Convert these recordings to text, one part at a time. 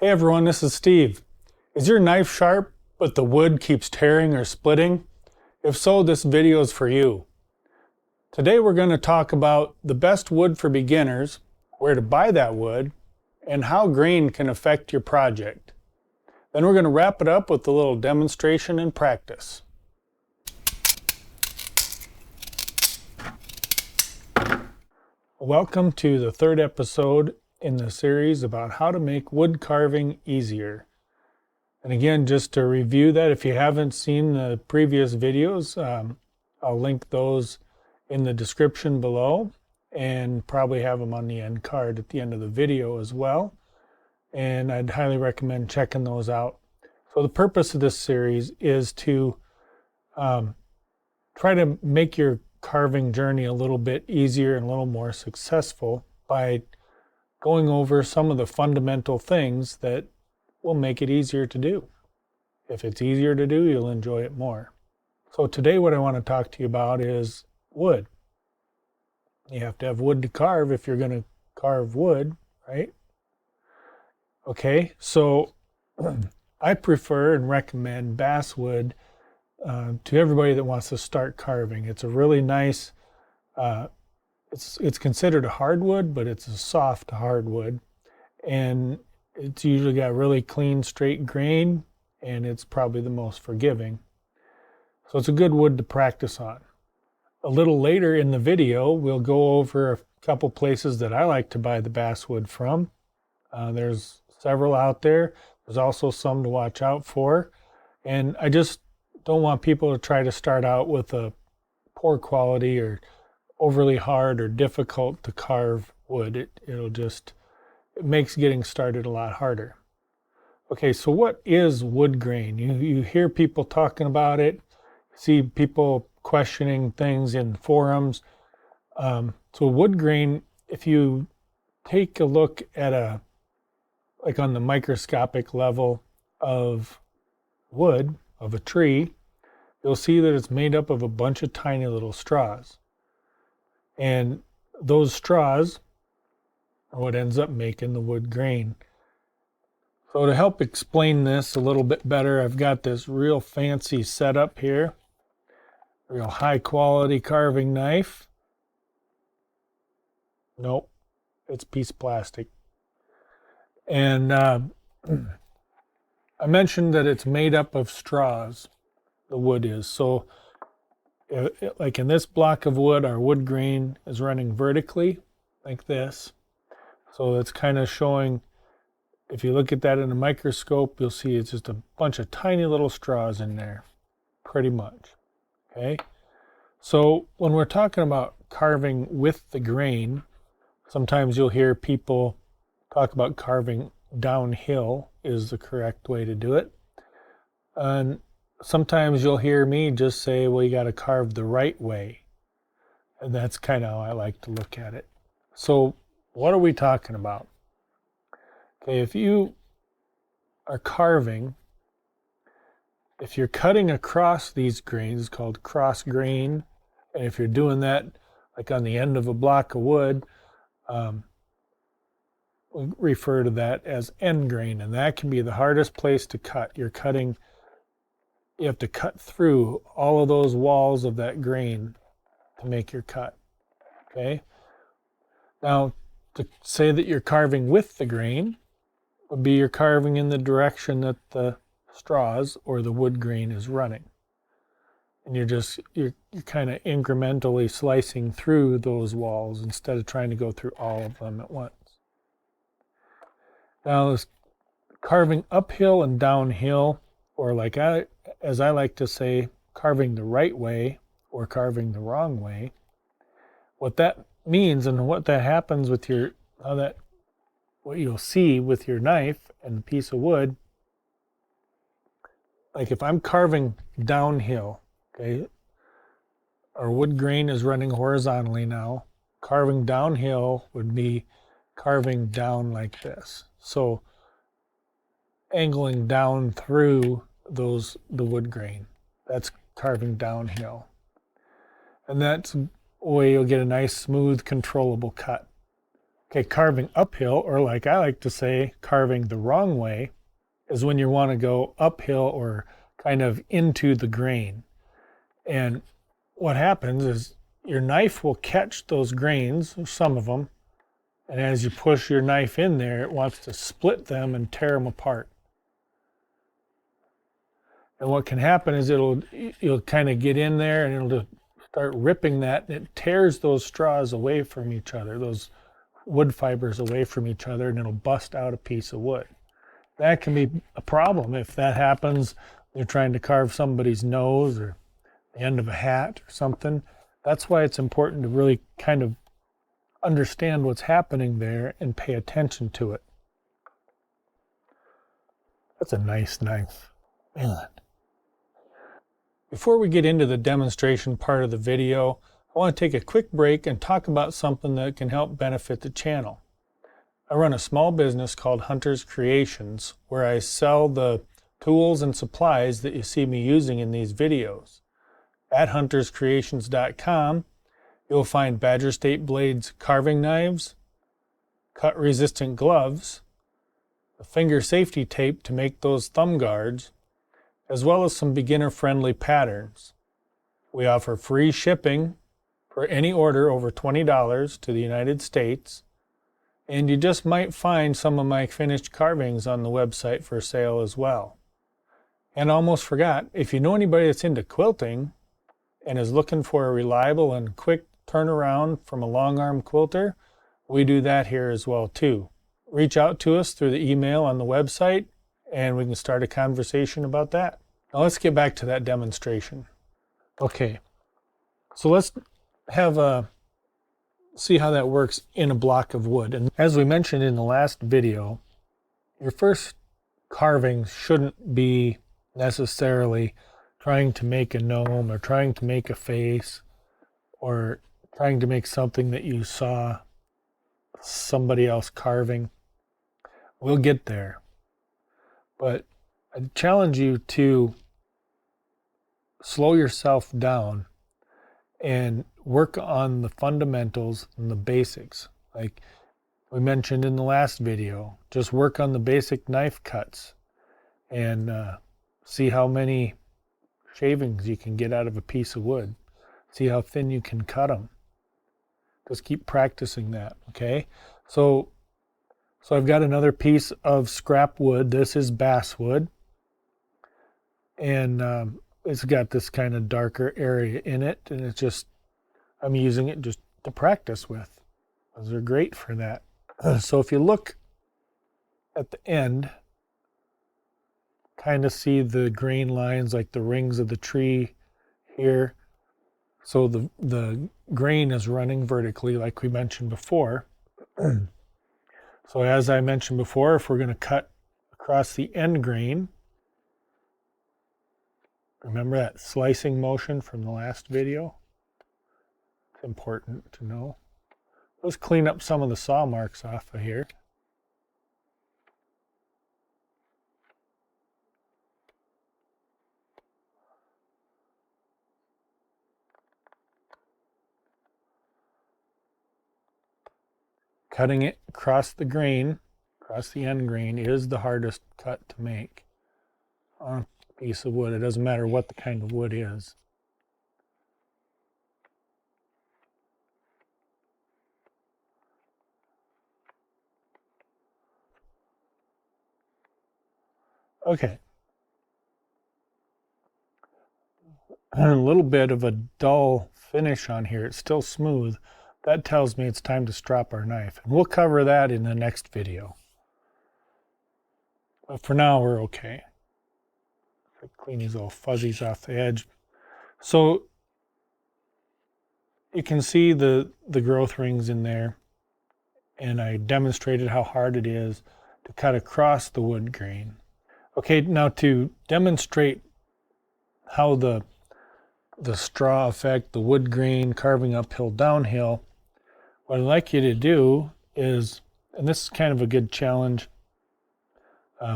Hey everyone, this is Steve. Is your knife sharp, but the wood keeps tearing or splitting? If so, this video is for you. Today we're going to talk about the best wood for beginners, where to buy that wood, and how grain can affect your project. Then we're going to wrap it up with a little demonstration and practice. Welcome to the third episode in the series about how to make wood carving easier. And again, just to review that, if you haven't seen the previous videos, I'll link those in the description below and probably have them on the end card at the end of the video as well. And I'd highly recommend checking those out. So the purpose of this series is to try to make your carving journey a little bit easier and a little more successful by going over some of the fundamental things that will make it easier to do. If it's easier to do, you'll enjoy it more. So today what I want to talk to you about is wood. You have to have wood to carve if you're going to carve wood, right? Okay, so I prefer and recommend basswood to everybody that wants to start carving. It's a really nice, it's considered a hardwood, but it's a soft hardwood, and it's usually got really clean, straight grain, and it's probably the most forgiving. So it's a good wood to practice on. A little later in the video, we'll go over a couple places that I like to buy the basswood from. There's several out there. There's also some to watch out for, and I just don't want people to try to start out with a poor quality or overly hard or difficult to carve wood. It makes getting started a lot harder. Okay, so what is wood grain? You hear people talking about it, see people questioning things in forums. So wood grain, if you take a look at like on the microscopic level of wood, of a tree, you'll see that it's made up of a bunch of tiny little straws. And those straws are what ends up making the wood grain. So to help explain this a little bit better, I've got this real fancy setup here. Real high quality carving knife. Nope, it's a piece of plastic. And I mentioned that it's made up of straws, the wood is. So like in this block of wood, our wood grain is running vertically like this. So that's kind of showing, if you look at that in a microscope, you'll see it's just a bunch of tiny little straws in there, pretty much. Okay. So when we're talking about carving with the grain, sometimes you'll hear people talk about carving downhill is the correct way to do it. And sometimes you'll hear me just say, well, you got to carve the right way. And that's kind of how I like to look at it. So what are we talking about? Okay, if you are carving, if you're cutting across these grains, called cross grain, and if you're doing that like on the end of a block of wood, we refer to that as end grain, and that can be the hardest place to cut. You have to cut through all of those walls of that grain to make your cut. Okay? Now, to say that you're carving with the grain would be you're carving in the direction that the straws or the wood grain is running. And you're kind of incrementally slicing through those walls instead of trying to go through all of them at once. Now, this carving uphill and downhill, or as I like to say, carving the right way or carving the wrong way, what that means and what that happens with what you'll see with your knife and the piece of wood, like if I'm carving downhill, okay, our wood grain is running horizontally now. Carving downhill would be carving down like this. So angling down through the wood grain. That's carving downhill. And that's a way you'll get a nice, smooth, controllable cut. Okay, carving uphill, or like I like to say, carving the wrong way, is when you want to go uphill or kind of into the grain. And what happens is your knife will catch those grains, some of them, and as you push your knife in there, it wants to split them and tear them apart. And what can happen is you'll kind of get in there and it'll just start ripping that, and it tears those straws away from each other, those wood fibers away from each other, and it'll bust out a piece of wood. That can be a problem if that happens. You're trying to carve somebody's nose or the end of a hat or something. That's why it's important to really kind of understand what's happening there and pay attention to it. That's a nice knife. Man. Before we get into the demonstration part of the video, I want to take a quick break and talk about something that can help benefit the channel. I run a small business called Hunter's Creations, where I sell the tools and supplies that you see me using in these videos. At hunterscreations.com, you'll find Badger State Blades carving knives, cut-resistant gloves, the finger safety tape to make those thumb guards, as well as some beginner-friendly patterns. We offer free shipping for any order over $20 to the United States, and you just might find some of my finished carvings on the website for sale as well. And I almost forgot, if you know anybody that's into quilting and is looking for a reliable and quick turnaround from a long arm quilter, we do that here as well too. Reach out to us through the email on the website and we can start a conversation about that. Now let's get back to that demonstration. Okay, so let's see how that works in a block of wood. And as we mentioned in the last video, your first carving shouldn't be necessarily trying to make a gnome or trying to make a face or trying to make something that you saw somebody else carving. We'll get there. But I challenge you to slow yourself down and work on the fundamentals and the basics. Like we mentioned in the last video, just work on the basic knife cuts and see how many shavings you can get out of a piece of wood. See how thin you can cut them. Just keep practicing that, okay? So I've got another piece of scrap wood. This is basswood. And it's got this kind of darker area in it. And it's just, I'm using it just to practice with. Those are great for that. So if you look at the end, kind of see the grain lines like the rings of the tree here. So the grain is running vertically like we mentioned before. So as I mentioned before, if we're going to cut across the end grain, remember that slicing motion from the last video? It's important to know. Let's clean up some of the saw marks off of here. Cutting it across the grain, across the end grain, is the hardest cut to make on a piece of wood. It doesn't matter what the kind of wood is. Okay. A little bit of a dull finish on here. It's still smooth. That tells me it's time to strop our knife. And we'll cover that in the next video. But for now, we're okay. Clean these little fuzzies off the edge. So you can see the growth rings in there. And I demonstrated how hard it is to cut across the wood grain. Okay, now to demonstrate how the straw effect, the wood grain, carving uphill, downhill, what I'd like you to do is, and this is kind of a good challenge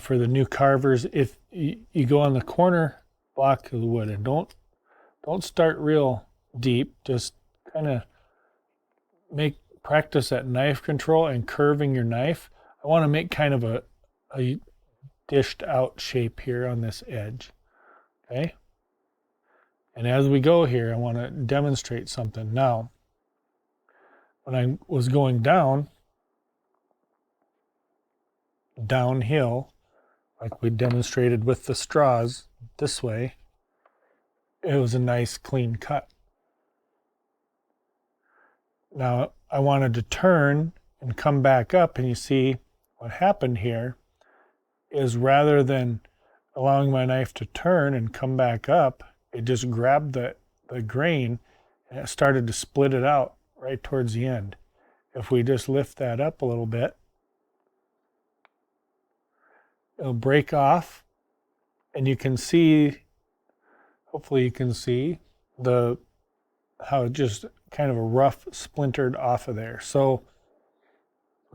for the new carvers, if you go on the corner block of the wood and don't start real deep, just kind of practice that knife control and curving your knife, I want to make kind of a dished out shape here on this edge. Okay? And as we go here, I want to demonstrate something. Now, when I was going downhill, like we demonstrated with the straws this way, it was a nice clean cut. Now I wanted to turn and come back up, and you see what happened here is rather than allowing my knife to turn and come back up, it just grabbed the grain and it started to split it out right towards the end. If we just lift that up a little bit, it'll break off, and you can see, hopefully you can see how it just kind of a rough splintered off of there. So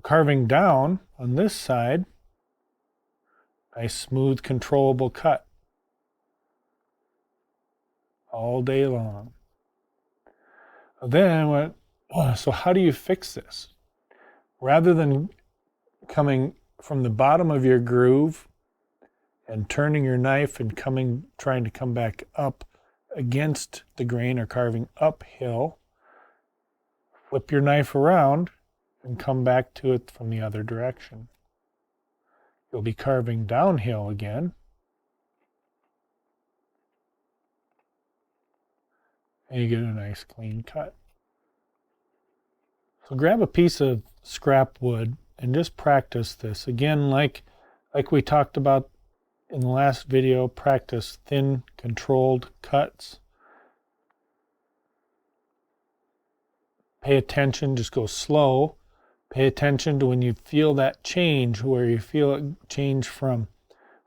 carving down on this side, nice smooth controllable cut all day long. Then so how do you fix this? Rather than coming from the bottom of your groove and turning your knife and trying to come back up against the grain or carving uphill, flip your knife around and come back to it from the other direction. You'll be carving downhill again. And you get a nice clean cut. So grab a piece of scrap wood and just practice this. Again, like we talked about in the last video, practice thin, controlled cuts. Pay attention, just go slow. Pay attention to when you feel that change, where you feel it change from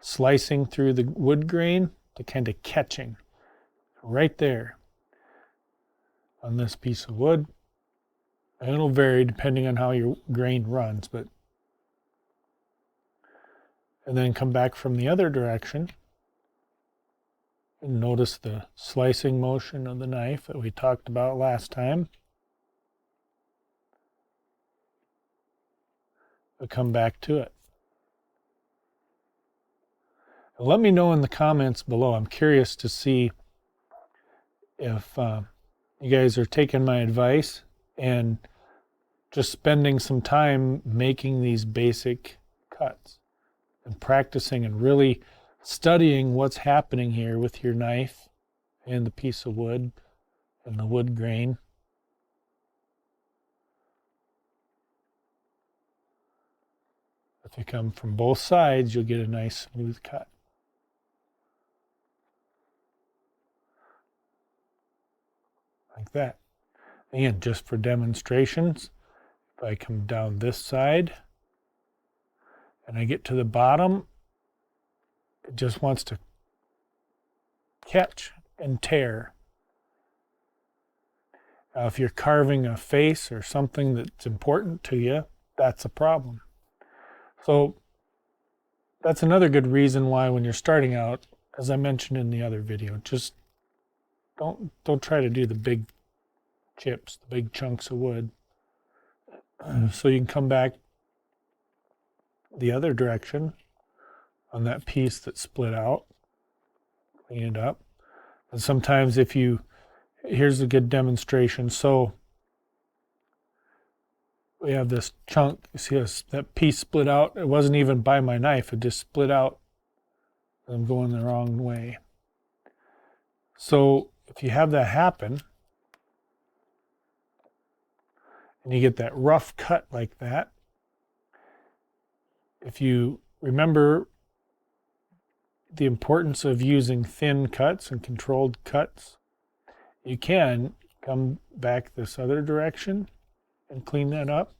slicing through the wood grain to kind of catching. Right there on this piece of wood. And it'll vary depending on how your grain runs, and then come back from the other direction and notice the slicing motion of the knife that we talked about last time. We'll come back to it. And let me know in the comments below. I'm curious to see if you guys are taking my advice and just spending some time making these basic cuts and practicing and really studying what's happening here with your knife and the piece of wood and the wood grain. If you come from both sides, you'll get a nice smooth cut. Like that. Again, just for demonstrations, if I come down this side and I get to the bottom, it just wants to catch and tear. Now, if you're carving a face or something that's important to you, that's a problem. So that's another good reason why when you're starting out, as I mentioned in the other video, just don't try to do the big chips, the big chunks of wood. So you can come back the other direction on that piece that split out, clean it up. And sometimes here's a good demonstration. So we have this chunk, you see that piece split out. It wasn't even by my knife, it just split out. I'm going the wrong way. So if you have that happen, and you get that rough cut like that, if you remember the importance of using thin cuts and controlled cuts, you can come back this other direction and clean that up.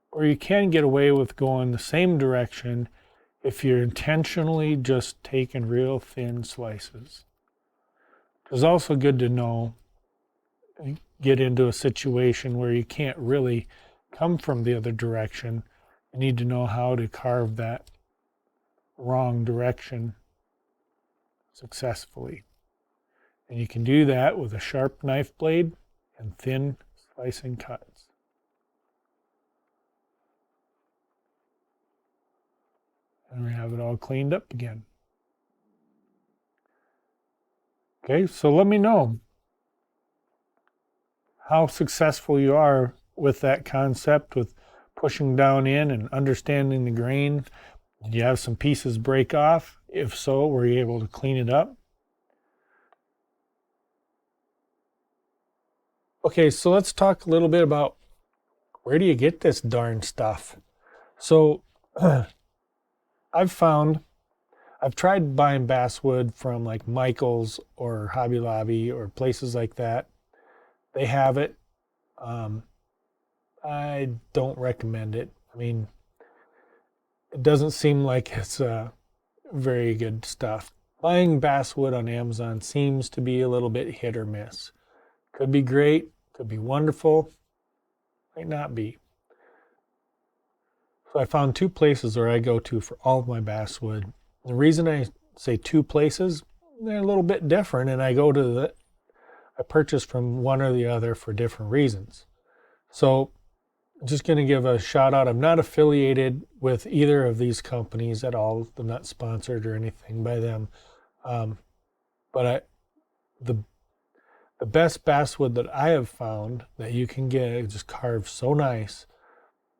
Or you can get away with going the same direction if you're intentionally just taking real thin slices. It's also good to know, get into a situation where you can't really come from the other direction. You need to know how to carve that wrong direction successfully. And you can do that with a sharp knife blade and thin slicing cuts. and we have it all cleaned up again. Okay, so let me know how successful you are with that concept, with pushing down in and understanding the grain. Did you have some pieces break off? If so, were you able to clean it up? Okay, so let's talk a little bit about where do you get this darn stuff? So I've tried buying basswood from like Michael's or Hobby Lobby or places like that. They have it. I don't recommend it. I mean, it doesn't seem like it's very good stuff. Buying basswood on Amazon seems to be a little bit hit or miss. Could be great, could be wonderful, might not be. So I found two places where I go to for all of my basswood. The reason I say two places, they're a little bit different, and I purchase from one or the other for different reasons. So I'm just going to give a shout out. I'm not affiliated with either of these companies at all. I'm not sponsored or anything by them. But the best basswood that I have found that you can get just carved so nice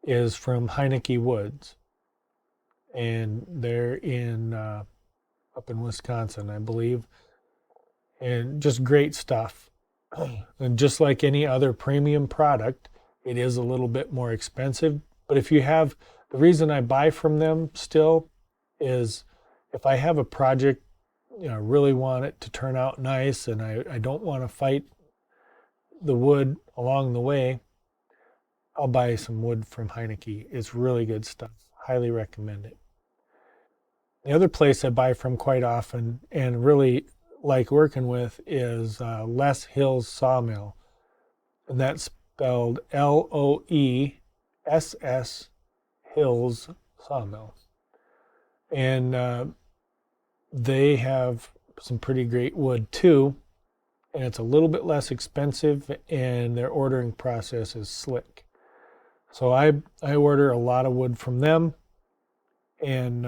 is from Heineke Woods, and they're in up in Wisconsin, I believe, and just great stuff. And just like any other premium product, it is a little bit more expensive. But if you have, the reason I buy from them still is if I have a project, you know, really want it to turn out nice, and I don't want to fight the wood along the way, I'll buy some wood from Heineke. It's really good stuff. Highly recommend it. The other place I buy from quite often and really like working with is Les Hills Sawmill. And that's spelled Loess Hills Sawmill. And they have some pretty great wood too. And it's a little bit less expensive, and their ordering process is slick. So I order a lot of wood from them, and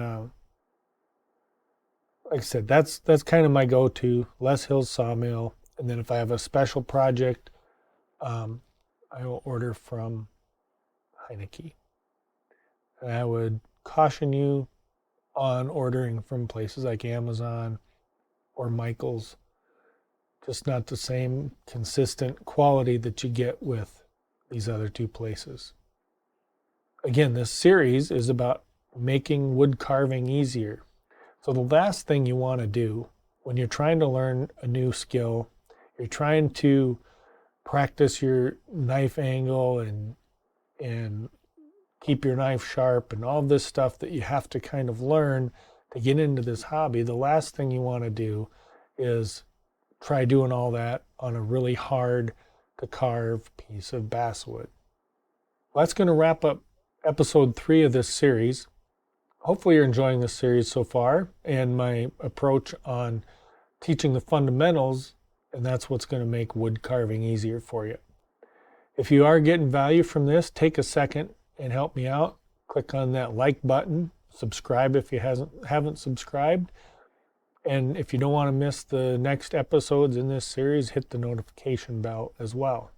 like I said, that's kind of my go-to, Les Hills Sawmill. And then if I have a special project, I will order from Heineke. And I would caution you on ordering from places like Amazon or Michael's. Just not the same consistent quality that you get with these other two places. Again, this series is about making wood carving easier. So the last thing you want to do when you're trying to learn a new skill, you're trying to practice your knife angle and keep your knife sharp and all this stuff that you have to kind of learn to get into this hobby, the last thing you want to do is try doing all that on a really hard to carve piece of basswood. Well, that's going to wrap up episode 3 of this series. Hopefully you're enjoying this series so far and my approach on teaching the fundamentals, and that's what's going to make wood carving easier for you. If you are getting value from this, take a second and help me out. Click on that like button, subscribe if you haven't subscribed. And if you don't want to miss the next episodes in this series, hit the notification bell as well.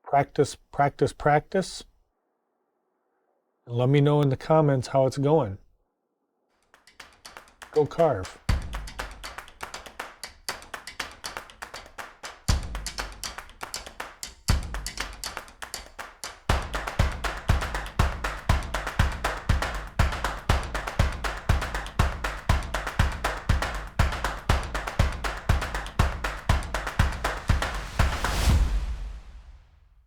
Practice, practice, practice. And let me know in the comments how it's going. Go carve.